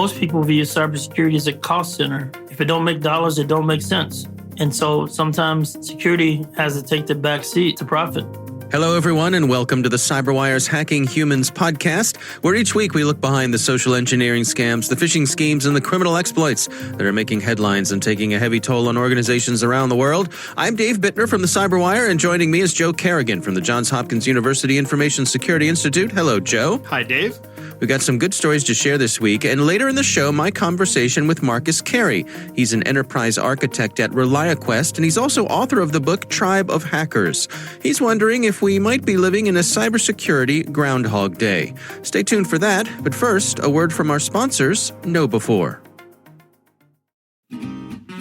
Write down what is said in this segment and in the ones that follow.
Most people view cybersecurity as a cost center. If it don't make dollars, it don't make sense. And so sometimes security has to take the back seat to profit. Hello, everyone, and welcome to the CyberWire's Hacking Humans podcast, where each week we look behind the social engineering scams, the phishing schemes, and the criminal exploits that are making headlines and taking a heavy toll on organizations around the world. I'm Dave Bittner from the CyberWire, and joining me is Joe Kerrigan from the Johns Hopkins University Information Security Institute. Hello, Joe. Hi, Dave. We've got some good stories to share this week, and later in the show, my conversation with Marcus Carey. He's an enterprise architect at ReliaQuest, and he's also author of the book Tribe of Hackers. He's wondering if we might be living in a cybersecurity groundhog day. Stay tuned for that, but first, a word from our sponsors, Know Before.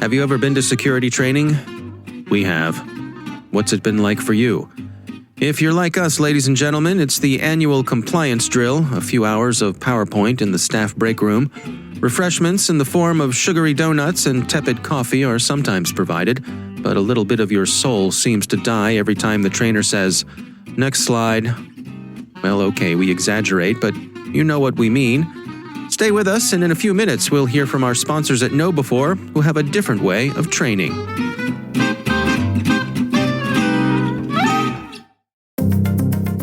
Have you ever been to security training? We have. What's it been like for you? If you're like us, ladies and gentlemen, it's the annual compliance drill, a few hours of PowerPoint in the staff break room. Refreshments in the form of sugary donuts and tepid coffee are sometimes provided, but a little bit of your soul seems to die every time the trainer says, "Next slide." Well, okay, we exaggerate, but you know what we mean. Stay with us, and in a few minutes we'll hear from our sponsors at Know Before, who have a different way of training.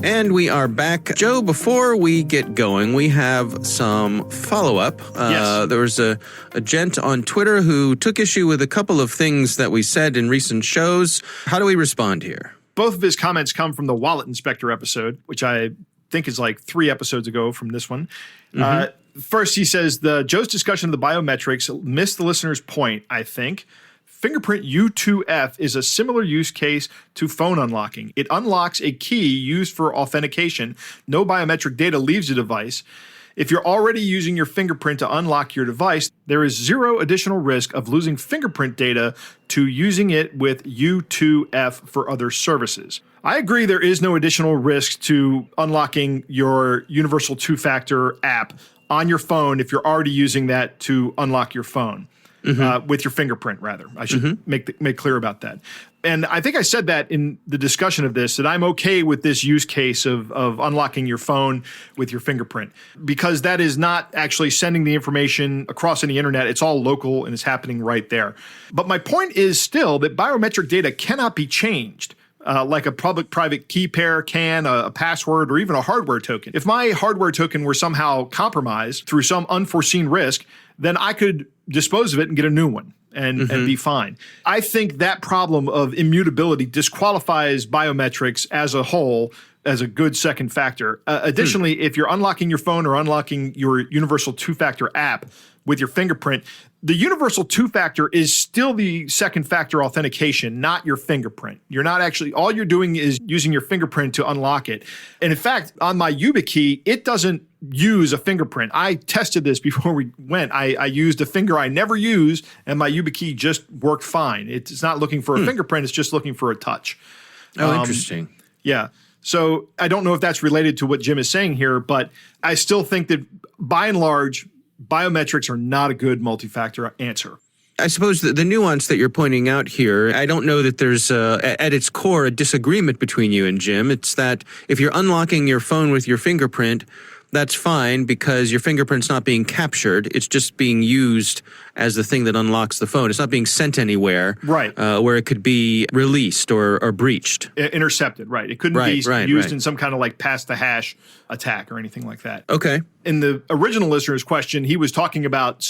And we are back. Joe, before we get going, we have some follow-up. Yes. There was a gent on Twitter who took issue with a couple of things that we said in recent shows. How do we respond here? Both of his comments come from the Wallet Inspector episode, which I think is like 3 episodes ago from this one. First, he says, Joe's discussion of the biometrics missed the listener's point, I think. Fingerprint U2F is a similar use case to phone unlocking. It unlocks a key used for authentication. No biometric data leaves the device. If you're already using your fingerprint to unlock your device, there is zero additional risk of losing fingerprint data to using it with U2F for other services. I agree there is no additional risk to unlocking your universal two-factor app on your phone if you're already using that to unlock your phone. With your fingerprint, rather. I should make clear about that. And I think I said that in the discussion of this, that I'm okay with this use case of unlocking your phone with your fingerprint, because that is not actually sending the information across any internet. It's all local and it's happening right there. But my point is still that biometric data cannot be changed. Like a public-private key pair can, a password, or even a hardware token. If my hardware token were somehow compromised through some unforeseen risk, then I could dispose of it and get a new one and be fine. I think that problem of immutability disqualifies biometrics as a whole as a good second factor. Additionally, if you're unlocking your phone or unlocking your universal two-factor app with your fingerprint, the universal two-factor is still the second factor authentication, not your fingerprint. You're not actually, all you're doing is using your fingerprint to unlock it. And in fact, on my YubiKey, it doesn't use a fingerprint. I tested this before we went. I used a finger I never use, and my YubiKey just worked fine. It's not looking for a fingerprint, it's just looking for a touch. Oh, interesting. Yeah. So I don't know if that's related to what Jim is saying here, but I still think that by and large, biometrics are not a good multi-factor answer. I suppose the nuance that you're pointing out here, I don't know that there's at its core a disagreement between you and Jim. It's that if you're unlocking your phone with your fingerprint, that's fine because your fingerprint's not being captured. It's just being used as the thing that unlocks the phone. It's not being sent anywhere, right? Where it could be released or breached. Intercepted, right. It couldn't be used in some kind of like pass the hash attack or anything like that. Okay. In the original listener's question, he was talking about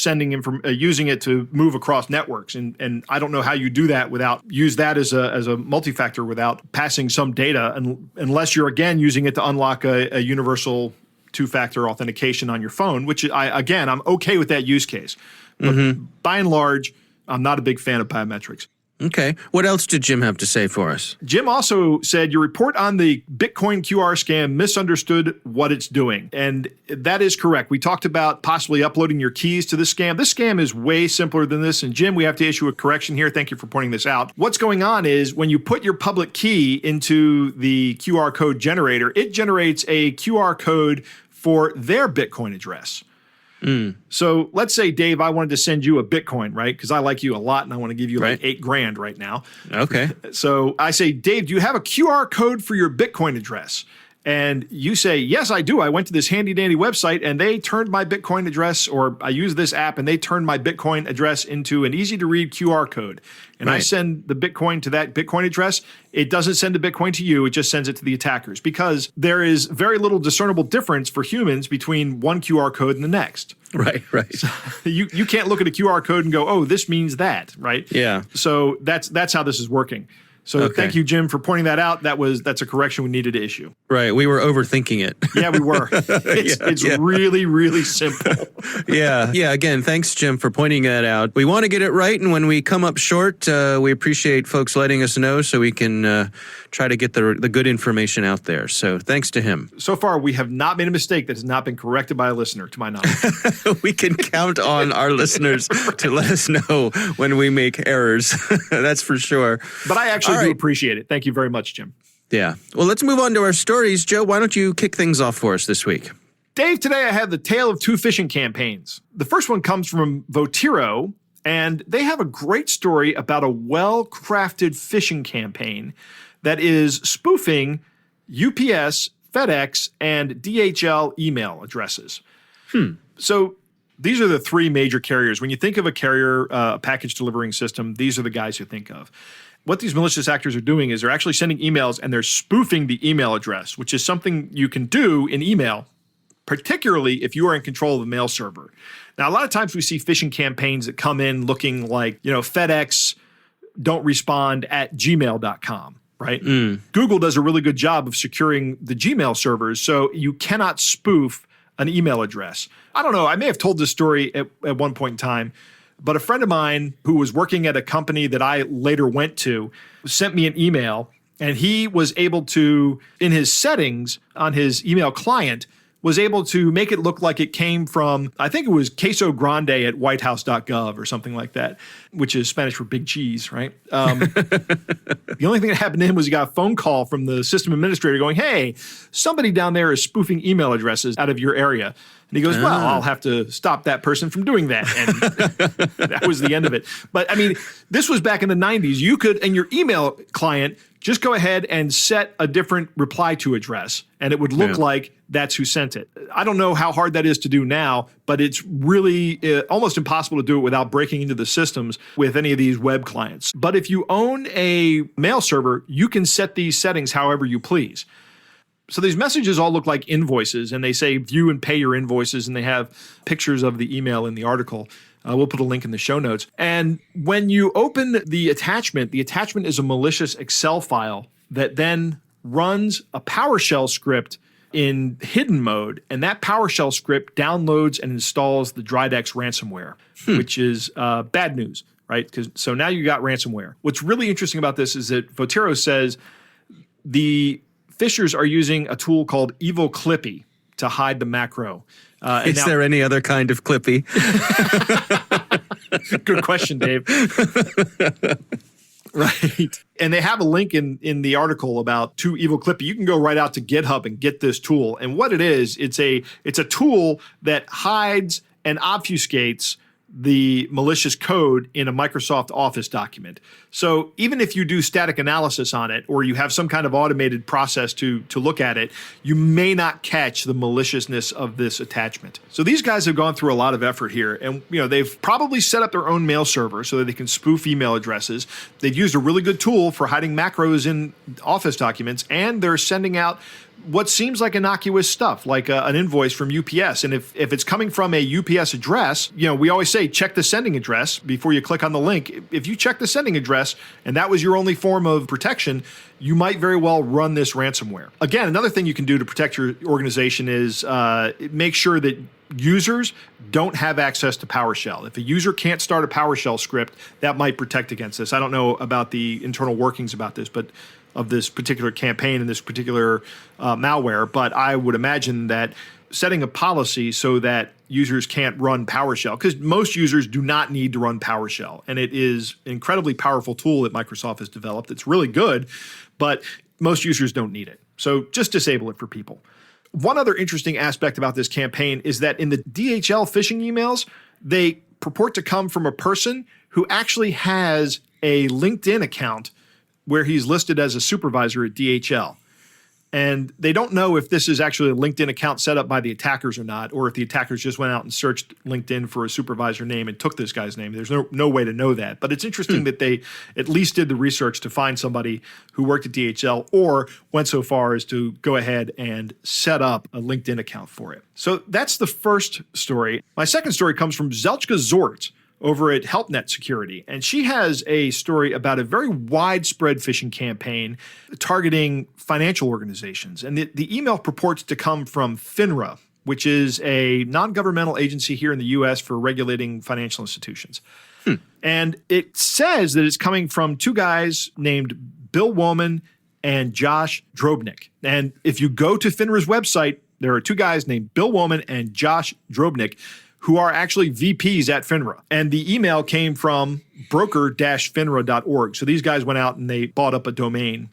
using it to move across networks. And I don't know how you do that use that as a multi-factor without passing some data, unless you're, again, using it to unlock a universal two-factor authentication on your phone, which I'm okay with that use case. But by and large, I'm not a big fan of biometrics. Okay. What else did Jim have to say for us? Jim also said your report on the Bitcoin QR scam misunderstood what it's doing. And that is correct. We talked about possibly uploading your keys to this scam. This scam is way simpler than this. And Jim, we have to issue a correction here. Thank you for pointing this out. What's going on is when you put your public key into the QR code generator, it generates a QR code for their Bitcoin address. So let's say, Dave, I wanted to send you a Bitcoin, right? Because I like you a lot and I want to give you like $8,000 right now. Okay. So I say, Dave, do you have a QR code for your Bitcoin address? and you say, yes, I do. I went to this handy dandy website and they turned my Bitcoin address, or I used this app and they turned my Bitcoin address into an easy to read QR code. And I send the Bitcoin to that Bitcoin address. It doesn't send the Bitcoin to you. It just sends it to the attackers, because there is very little discernible difference for humans between one QR code and the next. Right. So you can't look at a QR code and go, oh, this means that, right? Yeah. So that's how this is working. So thank you, Jim, for pointing that out. That's a correction we needed to issue. Right. We were overthinking it. Yeah, we were. It's really, really simple. Yeah. Again, thanks, Jim, for pointing that out. We want to get it right, and when we come up short, we appreciate folks letting us know so we can try to get the good information out there. So thanks to him. So far, we have not made a mistake that has not been corrected by a listener, to my knowledge. We can count on our listeners to let us know when we make errors. That's for sure. But I actually do appreciate it. Thank you very much, Jim. Yeah. Well, let's move on to our stories. Joe, why don't you kick things off for us this week? Dave, today I have the tale of two phishing campaigns. The first one comes from Votiro, and they have a great story about a well-crafted phishing campaign that is spoofing UPS, FedEx, and DHL email addresses. So these are the three major carriers. When you think of a carrier, a package delivering system, these are the guys you think of. What these malicious actors are doing is they're actually sending emails and they're spoofing the email address, which is something you can do in email, particularly if you are in control of the mail server. Now, a lot of times we see phishing campaigns that come in looking like, FedEx don't respond at gmail.com, right? Google does a really good job of securing the Gmail servers, so you cannot spoof an email address. I don't know. I may have told this story at one point in time, but a friend of mine who was working at a company that I later went to sent me an email, and he was able to, in his settings on his email client, was able to make it look like it came from, I think it was queso grande at whitehouse.gov or something like that, which is Spanish for big cheese, right? The only thing that happened to him was he got a phone call from the system administrator going, hey, somebody down there is spoofing email addresses out of your area. And he goes, well, I'll have to stop that person from doing that. And that was the end of it. But I mean, this was back in the 90s. You could, in your email client, just go ahead and set a different reply to address, and it would look like that's who sent it. I don't know how hard that is to do now, but it's really almost impossible to do it without breaking into the systems with any of these web clients. But if you own a mail server, you can set these settings however you please. So these messages all look like invoices, and they say view and pay your invoices, and they have pictures of the email in the article. We'll put a link in the show notes. And when you open the attachment is a malicious Excel file that then runs a PowerShell script in hidden mode, and that PowerShell script downloads and installs the Drydex ransomware, which is bad news, right? So now you got ransomware. What's really interesting about this is that Votiro says the Phishers are using a tool called Evil Clippy to hide the macro. Is there any other kind of Clippy? Good question, Dave. Right. And they have a link in the article about to Evil Clippy. You can go right out to GitHub and get this tool. And what it is, it's a tool that hides and obfuscates the malicious code in a Microsoft Office document. So even if you do static analysis on it, or you have some kind of automated process to look at it, you may not catch the maliciousness of this attachment. So these guys have gone through a lot of effort here, and they've probably set up their own mail server so that they can spoof email addresses. They've used a really good tool for hiding macros in Office documents, and they're sending out what seems like innocuous stuff, like an invoice from UPS. And if it's coming from a UPS address, we always say check the sending address before you click on the link. If you check the sending address and that was your only form of protection, you might very well run this ransomware. Again, another thing you can do to protect your organization is make sure that users don't have access to PowerShell. If a user can't start a PowerShell script, that might protect against this. I don't know about the internal workings about this, but of this particular campaign and this particular malware, but I would imagine that setting a policy so that users can't run PowerShell, because most users do not need to run PowerShell, and it is an incredibly powerful tool that Microsoft has developed. It's really good, but most users don't need it. So just disable it for people. One other interesting aspect about this campaign is that in the DHL phishing emails, they purport to come from a person who actually has a LinkedIn account where he's listed as a supervisor at DHL. And they don't know if this is actually a LinkedIn account set up by the attackers or not, or if the attackers just went out and searched LinkedIn for a supervisor name and took this guy's name. There's no way to know that. But it's interesting that they at least did the research to find somebody who worked at DHL or went so far as to go ahead and set up a LinkedIn account for it. So that's the first story. My second story comes from Zelchka Zort over at HelpNet Security. And she has a story about a very widespread phishing campaign targeting financial organizations. And the email purports to come from FINRA, which is a non-governmental agency here in the U.S. for regulating financial institutions. And it says that it's coming from two guys named Bill Woman and Josh Drobnik. And if you go to FINRA's website, there are two guys named Bill Woman and Josh Drobnik who are actually VPs at FINRA. And the email came from broker-finra.org. So these guys went out and they bought up a domain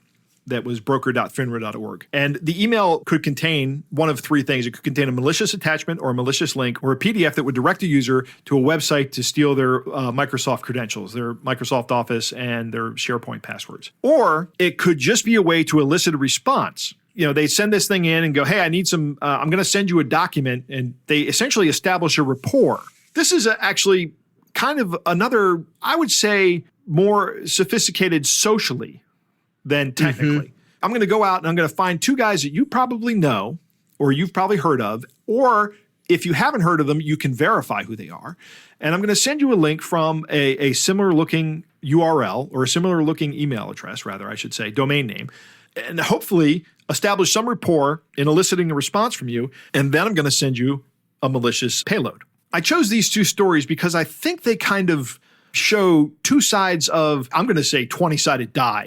that was broker.finra.org. And the email could contain one of three things. It could contain a malicious attachment or a malicious link or a PDF that would direct a user to a website to steal their Microsoft credentials, their Microsoft Office and their SharePoint passwords. Or it could just be a way to elicit a response. You know, they send this thing in and go, hey, I need some, I'm going to send you a document, and they essentially establish a rapport. This is actually kind of another, I would say, more sophisticated socially than technically. I'm going to go out and I'm going to find two guys that you probably know or you've probably heard of, or if you haven't heard of them, you can verify who they are. And I'm going to send you a link from a similar looking URL or a similar looking email address, rather, I should say, domain name, and hopefully establish some rapport in eliciting a response from you, and then I'm going to send you a malicious payload. I chose these two stories because I think they kind of show two sides of, I'm going to say 20-sided die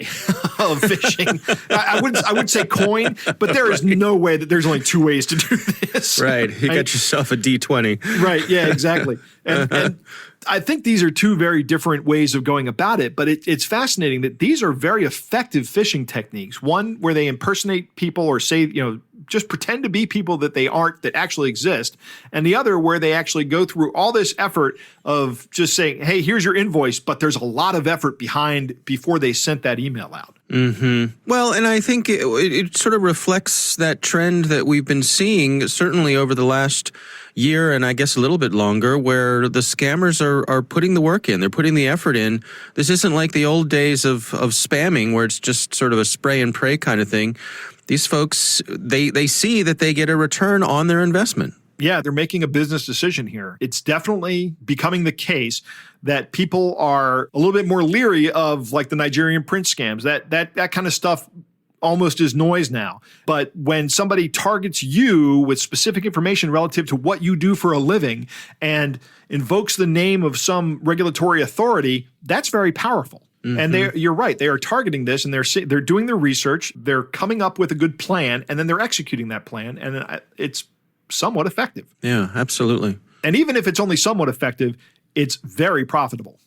of phishing. I would say coin, but there is no way that there's only two ways to do this. Right. You got yourself a D20. Right. Yeah, exactly. And I think these are two very different ways of going about it, but it's fascinating that these are very effective phishing techniques. One where they impersonate people or say, just pretend to be people that they aren't, that actually exist. And the other where they actually go through all this effort of just saying, hey, here's your invoice, but there's a lot of effort behind before they sent that email out. Well, and I think it sort of reflects that trend that we've been seeing certainly over the last year and I guess a little bit longer, where the scammers are putting the work in. They're putting the effort in. This isn't like the old days of spamming where it's just sort of a spray and pray kind of thing. These folks, they see that they get a return on their investment. Yeah, they're making a business decision here. It's definitely becoming the case that people are a little bit more leery of like the Nigerian prince scams. That kind of stuff almost is noise now. But when somebody targets you with specific information relative to what you do for a living and invokes the name of some regulatory authority, that's very powerful. And you're right. They are targeting this, and they're doing their research. They're coming up with a good plan, and then they're executing that plan, and it's somewhat effective. Yeah, absolutely. And even if it's only somewhat effective, it's very profitable.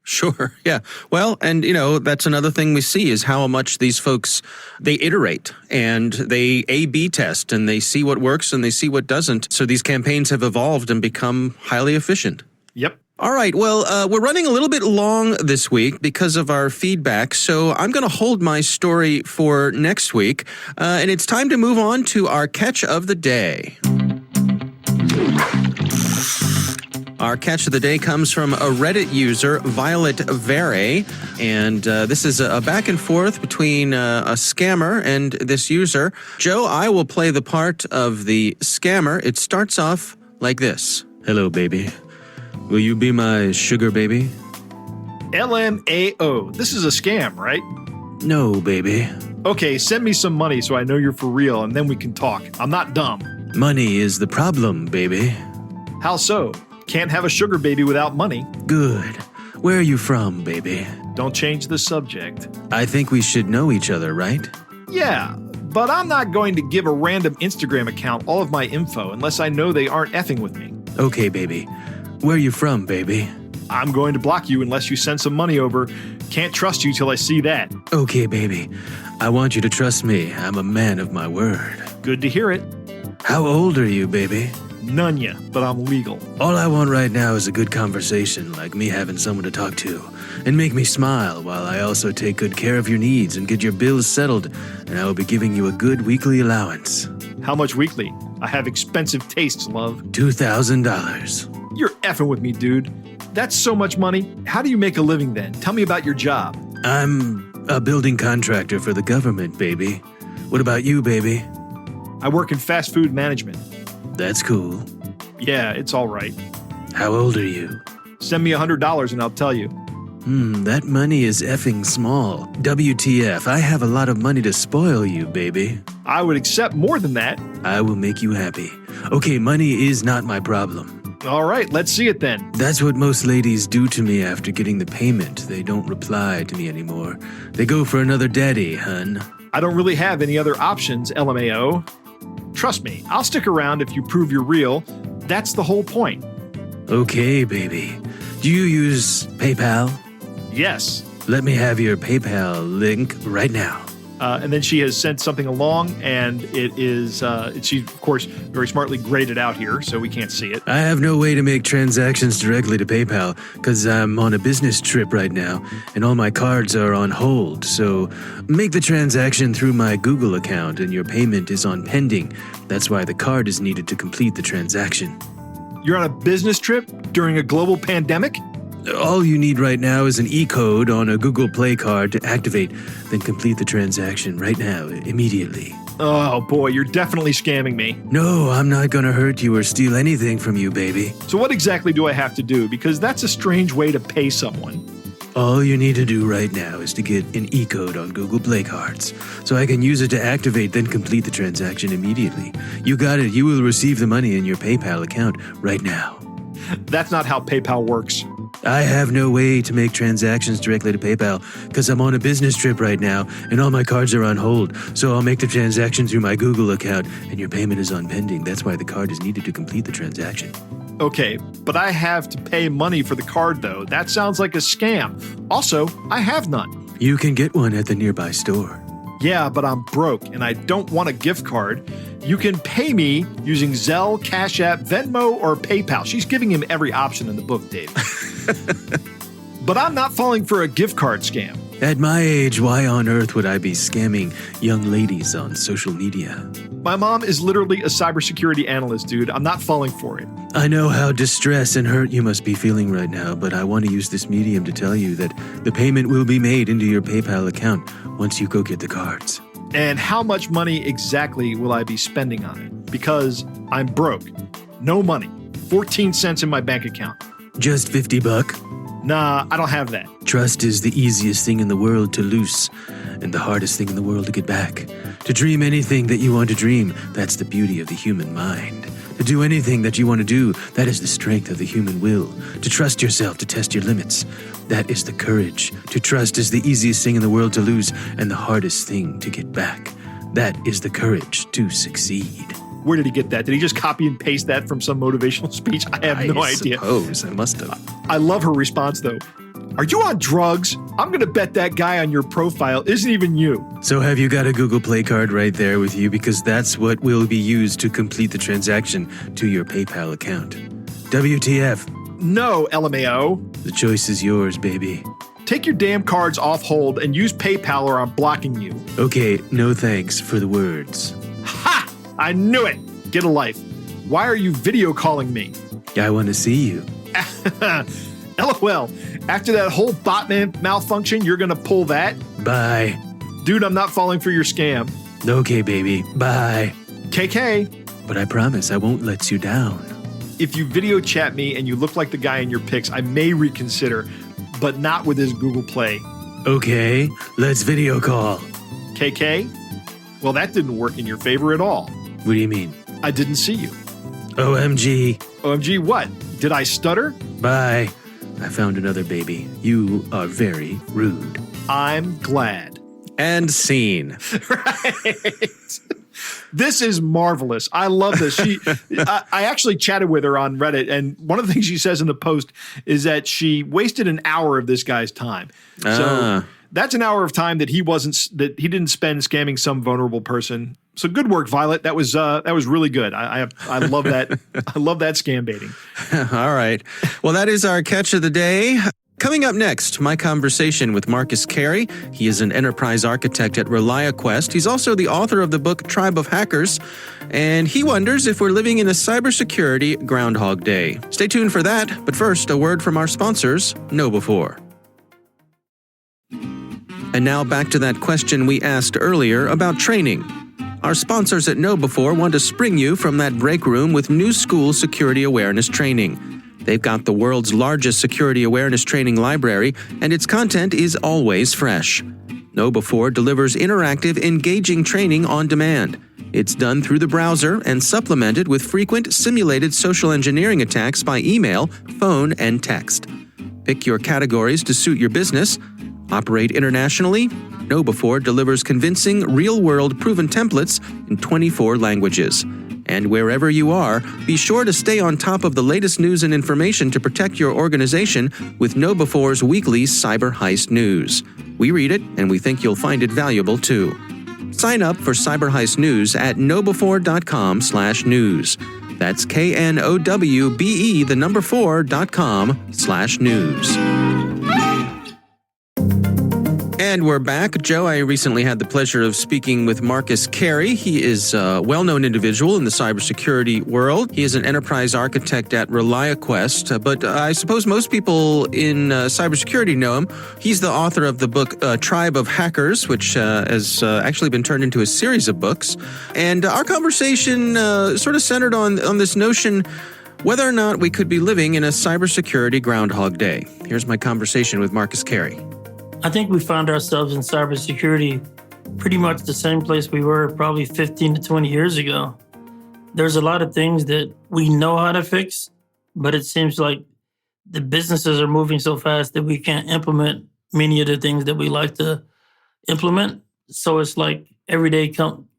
Sure. Yeah. Well, and that's another thing we see is how much these folks, they iterate and they A/B test and they see what works and they see what doesn't. So these campaigns have evolved and become highly efficient. Yep. All right. Well, we're running a little bit long this week because of our feedback, so I'm going to hold my story for next week, and it's time to move on to our catch of the day. Our catch of the day comes from a Reddit user, Violet Vere, and this is a back and forth between a scammer and this user. Joe, I will play the part of the scammer. It starts off like this. Hello, baby. Will you be my sugar baby? LMAO. This is a scam, right? No, baby. Okay, send me some money so I know you're for real, and then we can talk. I'm not dumb. Money is the problem, baby. How so? Can't have a sugar baby without money. Good. Where are you from, baby? Don't change the subject. I think we should know each other, right? Yeah, but I'm not going to give a random Instagram account all of my info unless I know they aren't effing with me. Okay, baby. Where are you from, baby? I'm going to block you unless you send some money over. Can't trust you till I see that. Okay, baby. I want you to trust me. I'm a man of my word. Good to hear it. How old are you, baby? None ya, but I'm legal. All I want right now is a good conversation, like me having someone to talk to, and make me smile while I also take good care of your needs and get your bills settled and I will be giving you a good weekly allowance. How much weekly? I have expensive tastes, love. $2,000. You're effing with me, dude. That's so much money. How do you make a living then? Tell me about your job. I'm a building contractor for the government, baby. What about you, baby? I work in fast food management. That's cool. Yeah, it's all right. How old are you? Send me $100 and I'll tell you. That money is effing small. WTF, I have a lot of money to spoil you, baby. I would accept more than that. I will make you happy. Okay, money is not my problem. All right, let's see it then. That's what most ladies do to me after getting the payment. They don't reply to me anymore. They go for another daddy, hun. I don't really have any other options, LMAO. Trust me, I'll stick around if you prove you're real. That's the whole point. Okay, baby. Do you use PayPal? Yes. Let me have your PayPal link right now. And then she has sent something along, and it is, she, of course, very smartly graded out here, so we can't see it. I have no way to make transactions directly to PayPal because I'm on a business trip right now, and all my cards are on hold. So make the transaction through my Google account, and your payment is on pending. That's why the card is needed to complete the transaction. You're on a business trip during a global pandemic? All you need right now is an E-code on a Google Play card to activate, then complete the transaction right now, immediately. Oh boy, you're definitely scamming me. No, I'm not gonna hurt you or steal anything from you, baby. So what exactly do I have to do? Because that's a strange way to pay someone. All you need to do right now is to get an E-code on Google Play cards, so I can use it to activate, then complete the transaction immediately. You got it. You will receive the money in your PayPal account right now. That's not how PayPal works. I have no way to make transactions directly to PayPal because I'm on a business trip right now and all my cards are on hold. So I'll make the transaction through my Google account and your payment is on pending. That's why the card is needed to complete the transaction. Okay, but I have to pay money for the card, though. That sounds like a scam. Also, I have none. You can get one at the nearby store. Yeah, but I'm broke and I don't want a gift card. You can pay me using Zelle, Cash App, Venmo, or PayPal. She's giving him every option in the book, Dave. But I'm not falling for a gift card scam. At my age, why on earth would I be scamming young ladies on social media? My mom is literally a cybersecurity analyst, dude. I'm not falling for it. I know how distressed and hurt you must be feeling right now, but I want to use this medium to tell you that the payment will be made into your PayPal account once you go get the cards. And how much money exactly will I be spending on it? Because I'm broke. No money. 14 cents in my bank account. Just $50. Nah, I don't have that. Trust is the easiest thing in the world to lose and the hardest thing in the world to get back. To dream anything that you want to dream, that's the beauty of the human mind. To do anything that you want to do, that is the strength of the human will. To trust yourself, to test your limits, that is the courage. To trust is the easiest thing in the world to lose and the hardest thing to get back. That is the courage to succeed. Where did he get that? Did he just copy and paste that from some motivational speech? I have no idea. I suppose I must have. I love her response, though. Are you on drugs? I'm going to bet that guy on your profile isn't even you. So have you got a Google Play card right there with you? Because that's what will be used to complete the transaction to your PayPal account. WTF. No, LMAO. The choice is yours, baby. Take your damn cards off hold and use PayPal or I'm blocking you. Okay, no thanks for the words. Ha! I knew it. Get a life. Why are you video calling me? I want to see you. LOL. After that whole botman malfunction, you're going to pull that? Bye. Dude, I'm not falling for your scam. Okay, baby. Bye. KK. But I promise I won't let you down. If you video chat me and you look like the guy in your pics, I may reconsider, but not with his Google Play. Okay, let's video call. KK? Well, that didn't work in your favor at all. What do you mean? I didn't see you. OMG. OMG what? Did I stutter? Bye. I found another baby. You are very rude. I'm glad. And scene. Right. This is marvelous. I love this. I actually chatted with her on Reddit, and one of the things she says in the post is that she wasted an hour of this guy's time. So that's an hour of time that he didn't spend scamming some vulnerable person. So good work, Violet. That was really good. I love that. I love that scam baiting. All right. Well, that is our catch of the day. Coming up next, my conversation with Marcus Carey. He is an enterprise architect at ReliaQuest. He's also the author of the book Tribe of Hackers, and he wonders if we're living in a cybersecurity groundhog day. Stay tuned for that, but first, a word from our sponsors, KnowBe4. And now back to that question we asked earlier about training. Our sponsors at KnowBe4 want to spring you from that break room with new school security awareness training. They've got the world's largest security awareness training library, and its content is always fresh. KnowBe4 delivers interactive, engaging training on demand. It's done through the browser and supplemented with frequent simulated social engineering attacks by email, phone, and text. Pick your categories to suit your business. Operate internationally? KnowBe4 delivers convincing, real-world proven templates in 24 languages. And wherever you are, be sure to stay on top of the latest news and information to protect your organization with KnowBe4's weekly Cyber Heist News. We read it, and we think you'll find it valuable too. Sign up for Cyber Heist News at knowbe4.com/news. That's knowbe4.com/news. And we're back. Joe, I recently had the pleasure of speaking with Marcus Carey. He is a well-known individual in the cybersecurity world. He is an enterprise architect at ReliaQuest, but I suppose most people in cybersecurity know him. He's the author of the book Tribe of Hackers, which has actually been turned into a series of books. And our conversation sort of centered on this notion whether or not we could be living in a cybersecurity groundhog day. Here's my conversation with Marcus Carey. I think we found ourselves in cybersecurity pretty much the same place we were probably 15 to 20 years ago. There's a lot of things that we know how to fix, but it seems like the businesses are moving so fast that we can't implement many of the things that we like to implement. So it's like every day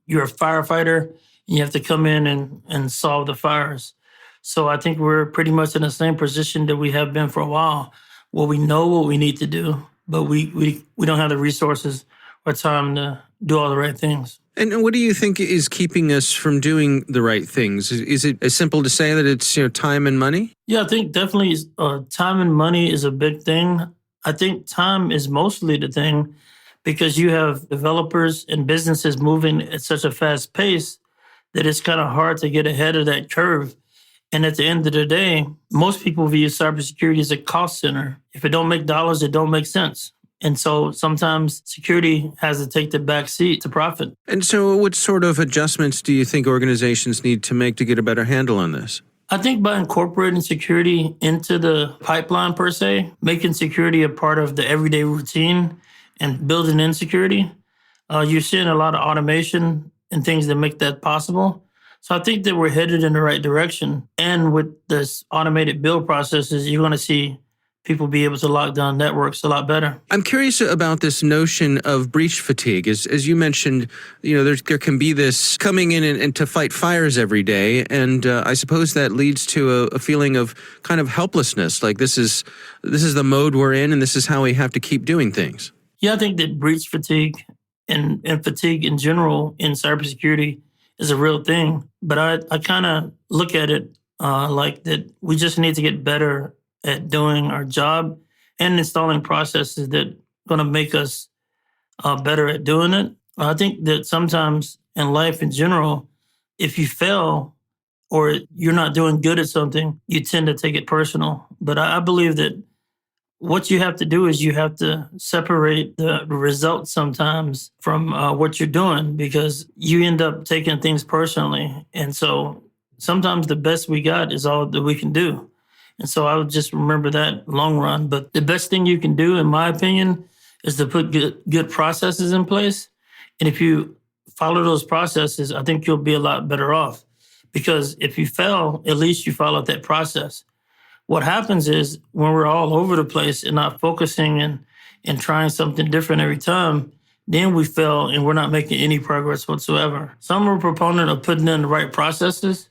you're a firefighter and you have to come in and solve the fires. So I think we're pretty much in the same position that we have been for a while, where we know what we need to do, but we don't have the resources or time to do all the right things. And what do you think is keeping us from doing the right things? Is it as simple to say that it's time and money? Yeah, I think definitely time and money is a big thing. I think time is mostly the thing because you have developers and businesses moving at such a fast pace that it's kind of hard to get ahead of that curve. And at the end of the day, most people view cybersecurity as a cost center. If it don't make dollars, it don't make sense. And so sometimes security has to take the back seat to profit. And so what sort of adjustments do you think organizations need to make to get a better handle on this? I think by incorporating security into the pipeline per se, making security a part of the everyday routine and building in security, you're seeing a lot of automation and things that make that possible. So I think that we're headed in the right direction. And with this automated build processes, you're going to see people be able to lock down networks a lot better. I'm curious about this notion of breach fatigue. As you mentioned, there can be this coming in and to fight fires every day. And I suppose that leads to a feeling of kind of helplessness. Like this is the mode we're in and this is how we have to keep doing things. Yeah, I think that breach fatigue and fatigue in general in cybersecurity is a real thing. But I kind of look at it like that we just need to get better at doing our job and installing processes that are going to make us better at doing it. I think that sometimes in life in general, if you fail or you're not doing good at something, you tend to take it personal. But I believe that what you have to do is you have to separate the results sometimes from what you're doing because you end up taking things personally. And so sometimes the best we got is all that we can do. And so I would just remember that long run. But the best thing you can do, in my opinion, is to put good processes in place. And if you follow those processes, I think you'll be a lot better off. Because if you fail, at least you followed that process. What happens is when we're all over the place and not focusing and trying something different every time, then we fail and we're not making any progress whatsoever. So I'm a proponent of putting in the right processes,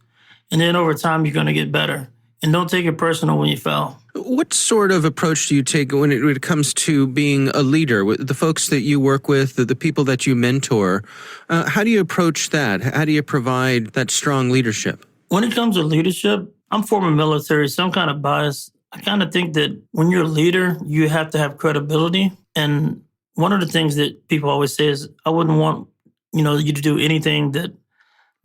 and then over time you're going to get better. And don't take it personal when you fail. What sort of approach do you take when it comes to being a leader? With the folks that you work with, the people that you mentor, how do you approach that? How do you provide that strong leadership? When it comes to leadership, I'm former military, so I'm kind of biased. I kind of think that when you're a leader, you have to have credibility. And one of the things that people always say is, I wouldn't want, you to do anything that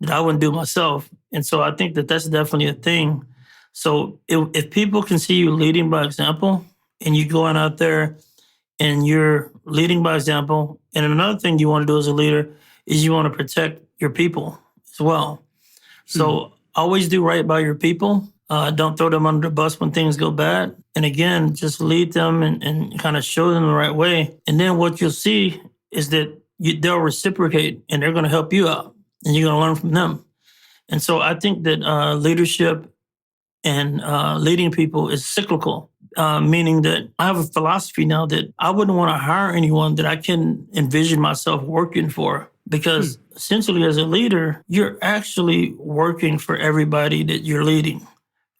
I wouldn't do myself. And so I think that that's definitely a thing. So if people can see you leading by example and you going out there and you're leading by example, and another thing you want to do as a leader is you want to protect your people as well. So always do right by your people. Don't throw them under the bus when things go bad. And again, just lead them and kind of show them the right way. And then what you'll see is that they'll reciprocate and they're going to help you out and you're going to learn from them. And so I think that leadership and leading people is cyclical, meaning that I have a philosophy now that I wouldn't want to hire anyone that I can envision myself working for. Because essentially as a leader, you're actually working for everybody that you're leading,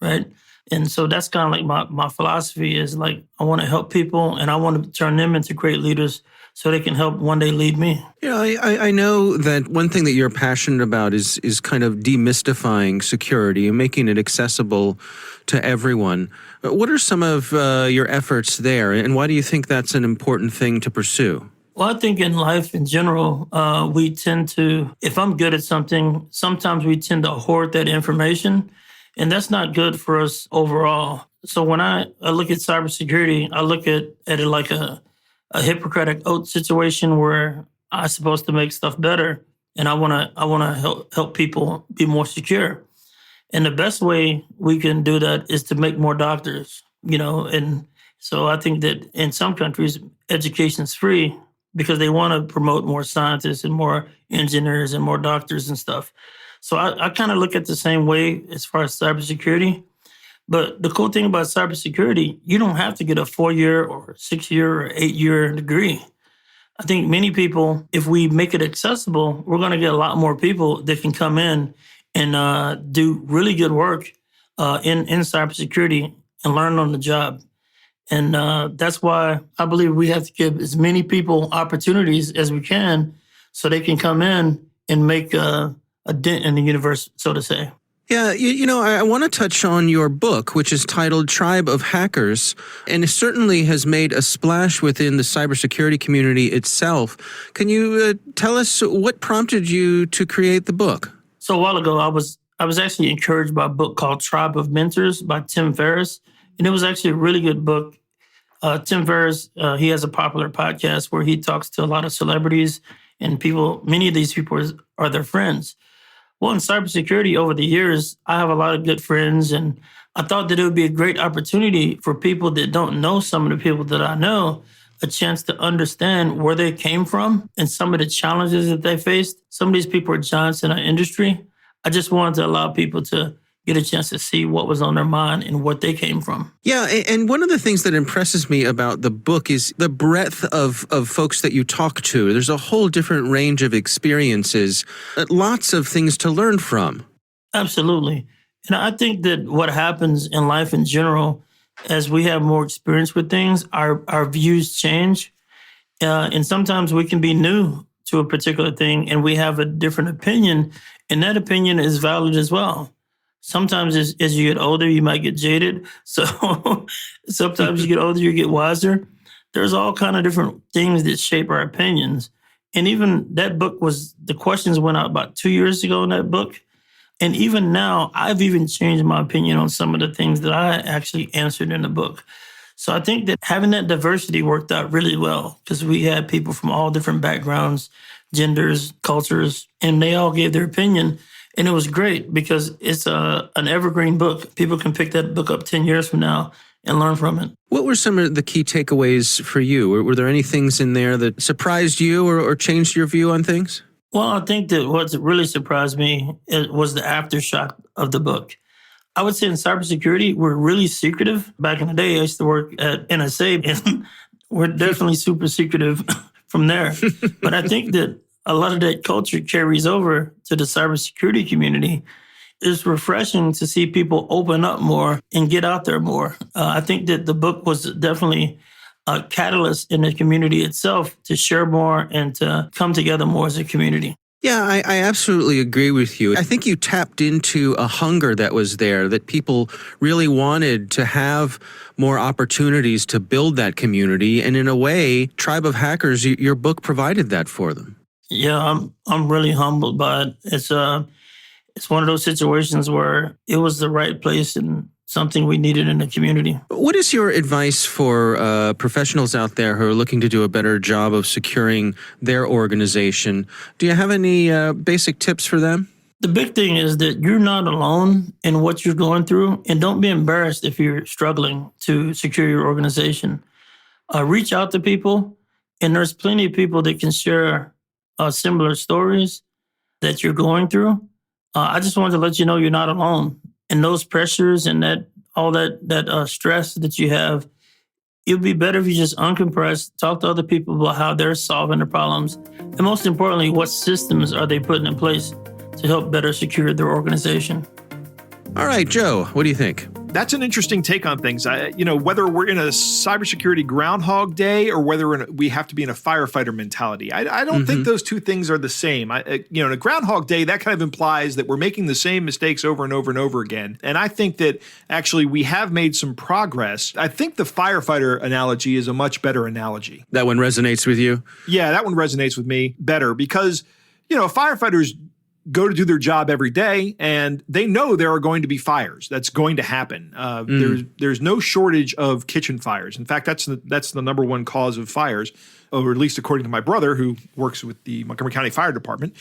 right? And so that's kind of like my philosophy is like, I want to help people and I want to turn them into great leaders so they can help one day lead me. I know that one thing that you're passionate about is kind of demystifying security and making it accessible to everyone. What are some of your efforts there, and why do you think that's an important thing to pursue? Well, I think in life in general, we tend to, if I'm good at something, sometimes we tend to hoard that information, and that's not good for us overall. So when I look at cybersecurity, I look at it like a Hippocratic oath situation where I'm supposed to make stuff better, and I want to help people be more secure. And the best way we can do that is to make more doctors, and so I think that in some countries, education's free, because they want to promote more scientists and more engineers and more doctors and stuff. So I kind of look at the same way as far as cybersecurity. But the cool thing about cybersecurity, you don't have to get a 4-year or 6-year or 8-year degree. I think many people, if we make it accessible, we're going to get a lot more people that can come in and do really good work in cybersecurity and learn on the job. And that's why I believe we have to give as many people opportunities as we can so they can come in and make a dent in the universe, so to say. Yeah, I want to touch on your book, which is titled Tribe of Hackers, and it certainly has made a splash within the cybersecurity community itself. Can you tell us what prompted you to create the book? So a while ago, I was actually encouraged by a book called Tribe of Mentors by Tim Ferriss. And it was actually a really good book. Tim Ferriss, he has a popular podcast where he talks to a lot of celebrities and people. Many of these people are their friends. Well, in cybersecurity over the years, I have a lot of good friends, and I thought that it would be a great opportunity for people that don't know some of the people that I know, a chance to understand where they came from and some of the challenges that they faced. Some of these people are giants in our industry. I just wanted to allow people to get a chance to see what was on their mind and what they came from. Yeah, and one of the things that impresses me about the book is the breadth of folks that you talk to. There's a whole different range of experiences, lots of things to learn from. Absolutely. And I think that what happens in life in general, as we have more experience with things, our views change. And sometimes we can be new to a particular thing and we have a different opinion, and that opinion is valid as well. Sometimes as you get older, you might get jaded. So sometimes you get older, you get wiser. There's all kind of different things that shape our opinions. And even that book the questions went out about 2 years ago in that book. And even now, I've even changed my opinion on some of the things that I actually answered in the book. So I think that having that diversity worked out really well because we had people from all different backgrounds, genders, cultures, and they all gave their opinion. And it was great because it's an evergreen book. People can pick that book up 10 years from now and learn from it. What were some of the key takeaways for you? Were there any things in there that surprised you or changed your view on things? Well, I think that what really surprised me was the aftershock of the book. I would say in cybersecurity, we're really secretive. Back in the day, I used to work at NSA, and we're definitely super secretive from there. But I think that a lot of that culture carries over to the cybersecurity community. It's refreshing to see people open up more and get out there more. I think that the book was definitely a catalyst in the community itself to share more and to come together more as a community. Yeah, I absolutely agree with you. I think you tapped into a hunger that was there, that people really wanted to have more opportunities to build that community. And in a way, Tribe of Hackers, your book provided that for them. Yeah, I'm really humbled by it. It's one of those situations where it was the right place and something we needed in the community. What is your advice for professionals out there who are looking to do a better job of securing their organization? Do you have any basic tips for them? The big thing is that you're not alone in what you're going through, and don't be embarrassed if you're struggling to secure your organization. Reach out to people, and there's plenty of people that can share similar stories that you're going through. I just wanted to let you know you're not alone. And those pressures and that stress that you have, it would be better if you just uncompress, talk to other people about how they're solving the problems. And most importantly, what systems are they putting in place to help better secure their organization? All right, Joe, what do you think? That's an interesting take on things. Whether we're in a cybersecurity groundhog day or whether we have to be in a firefighter mentality. I don't think those two things are the same. In a groundhog day, that kind of implies that we're making the same mistakes over and over and over again. And I think that actually we have made some progress. I think the firefighter analogy is a much better analogy. That one resonates with you? Yeah, that one resonates with me better because, firefighters go to do their job every day, and they know there are going to be fires. That's going to happen. There's no shortage of kitchen fires. In fact, that's the number one cause of fires, or at least according to my brother, who works with the Montgomery County Fire Department.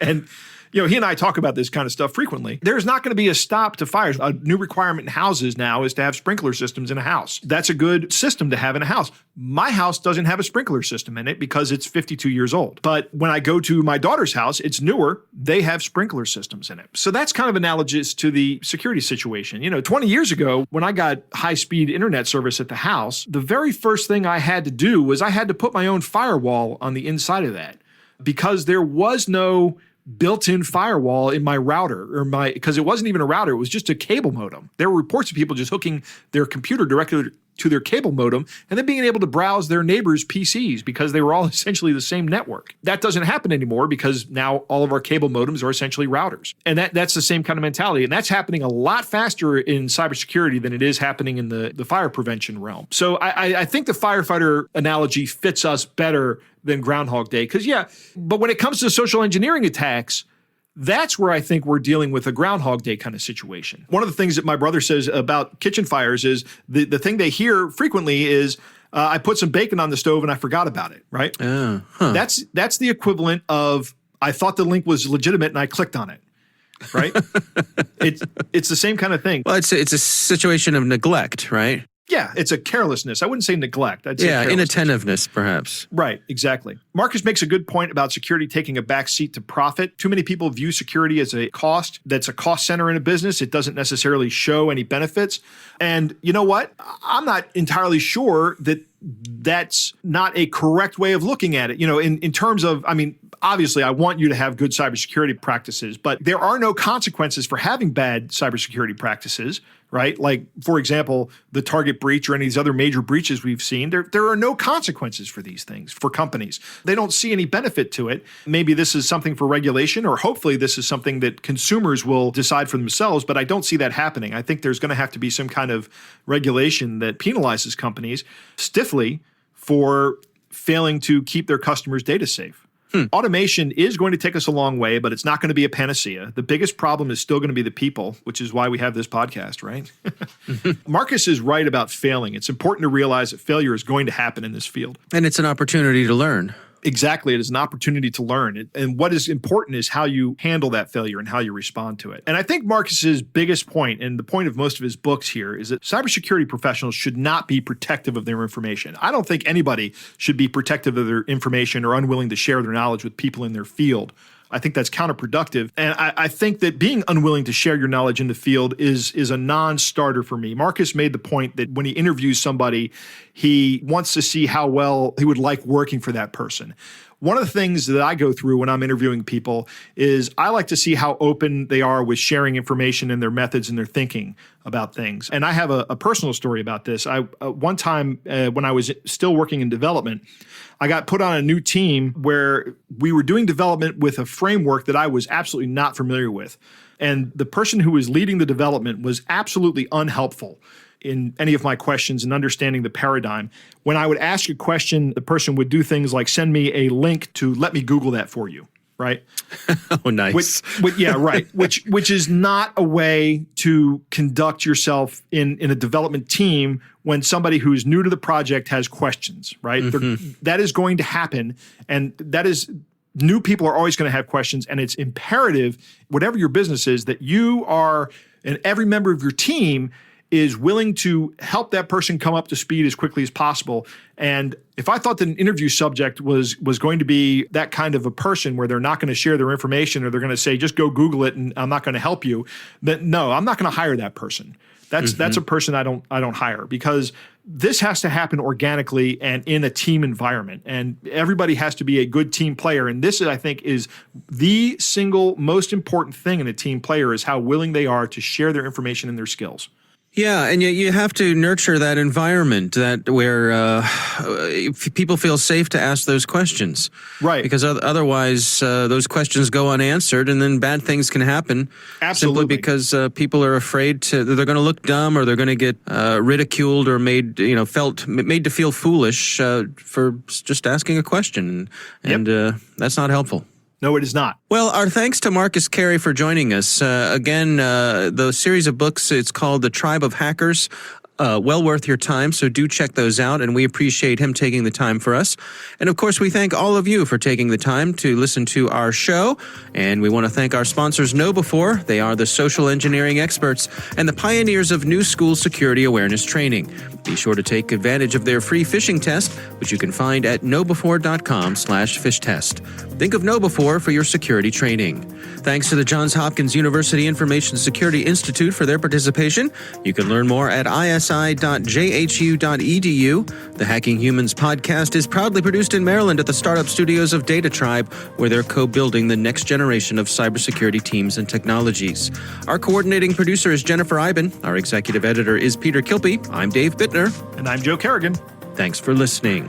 And he and I talk about this kind of stuff frequently. There's not going to be a stop to fires. A new requirement in houses now is to have sprinkler systems in a house. That's a good system to have in a house. My house doesn't have a sprinkler system in it because it's 52 years old. But when I go to my daughter's house, it's newer. They have sprinkler systems in it. So that's kind of analogous to the security situation. 20 years ago, when I got high-speed internet service at the house, the very first thing I had to do was I had to put my own firewall on the inside of that because there was no built-in firewall in my router because it wasn't even a router. It was just a cable modem. There were reports of people just hooking their computer directly to their cable modem and then being able to browse their neighbors' PCs because they were all essentially the same network. That doesn't happen anymore because now all of our cable modems are essentially routers. And that's the same kind of mentality. And that's happening a lot faster in cybersecurity than it is happening in the fire prevention realm. So I think the firefighter analogy fits us better than Groundhog Day. But when it comes to social engineering attacks, that's where I think we're dealing with a Groundhog Day kind of situation. One of the things that my brother says about kitchen fires is the thing they hear frequently is, I put some bacon on the stove and I forgot about it, right? That's the equivalent of, I thought the link was legitimate and I clicked on it, right? It's the same kind of thing. Well, it's a situation of neglect, right? Yeah, it's a carelessness. I wouldn't say neglect. I'd say inattentiveness, perhaps. Right, exactly. Marcus makes a good point about security taking a back seat to profit. Too many people view security as a cost. That's a cost center in a business. It doesn't necessarily show any benefits. And you know what? I'm not entirely sure that that's not a correct way of looking at it. In terms of, obviously, I want you to have good cybersecurity practices, but there are no consequences for having bad cybersecurity practices, right? Like, for example, the Target breach or any of these other major breaches we've seen, there are no consequences for these things, for companies. They don't see any benefit to it. Maybe this is something for regulation, or hopefully this is something that consumers will decide for themselves, but I don't see that happening. I think there's going to have to be some kind of regulation that penalizes companies stiffly for failing to keep their customers' data safe. Automation is going to take us a long way, but it's not going to be a panacea. The biggest problem is still going to be the people, which is why we have this podcast, right? Marcus is right about failing. It's important to realize that failure is going to happen in this field. And it's an opportunity to learn. Exactly. It is an opportunity to learn. And what is important is how you handle that failure and how you respond to it. And I think Marcus's biggest point, and the point of most of his books here, is that cybersecurity professionals should not be protective of their information. I don't think anybody should be protective of their information or unwilling to share their knowledge with people in their field. I think that's counterproductive. And I think that being unwilling to share your knowledge in the field is a non-starter for me. Marcus made the point that when he interviews somebody, he wants to see how well he would like working for that person. One of the things that I go through when I'm interviewing people is I like to see how open they are with sharing information and their methods and their thinking about things. And I have a personal story about this. One time when I was still working in development, I got put on a new team where we were doing development with a framework that I was absolutely not familiar with. And the person who was leading the development was absolutely unhelpful in any of my questions and understanding the paradigm. When I would ask a question, the person would do things like send me a link to let me Google that for you, right? Oh, nice. Yeah, right. Which is not a way to conduct yourself in a development team when somebody who's new to the project has questions, right? That is going to happen, and that is new people are always going to have questions, and it's imperative, whatever your business is, that you are, and every member of your team is willing to help that person come up to speed as quickly as possible. And if I thought that an interview subject was going to be that kind of a person where they're not going to share their information or they're going to say, just go Google it and I'm not going to help you, then no, I'm not going to hire that person. That's a person I don't hire, because this has to happen organically and in a team environment, and everybody has to be a good team player. And this, I think, is the single most important thing in a team player, is how willing they are to share their information and their skills. Yeah, and you have to nurture that environment where people feel safe to ask those questions. Right. Because otherwise those questions go unanswered, and then bad things can happen. Absolutely. Simply because people are afraid they're going to look dumb, or they're going to get ridiculed or made to feel foolish for just asking a question. And that's not helpful. No, it is not. Well, our thanks to Marcus Carey for joining us. Again, the series of books, it's called The Tribe of Hackers. Well worth your time, so do check those out, and we appreciate him taking the time for us. And of course, we thank all of you for taking the time to listen to our show, and we want to thank our sponsors, KnowBe4. They are the social engineering experts and the pioneers of new school security awareness training. Be sure to take advantage of their free phishing test, which you can find at knowbe4.com/fishtest. Think of KnowBe4 for your security training. Thanks to the Johns Hopkins University Information Security Institute for their participation. You can learn more at isi.jhu.edu. The Hacking Humans podcast is proudly produced in Maryland at the startup studios of Data Tribe, where they're co-building the next generation of cybersecurity teams and technologies. Our coordinating producer is Jennifer Iben. Our executive editor is Peter Kilpie. I'm Dave Bittner. And I'm Joe Kerrigan. Thanks for listening.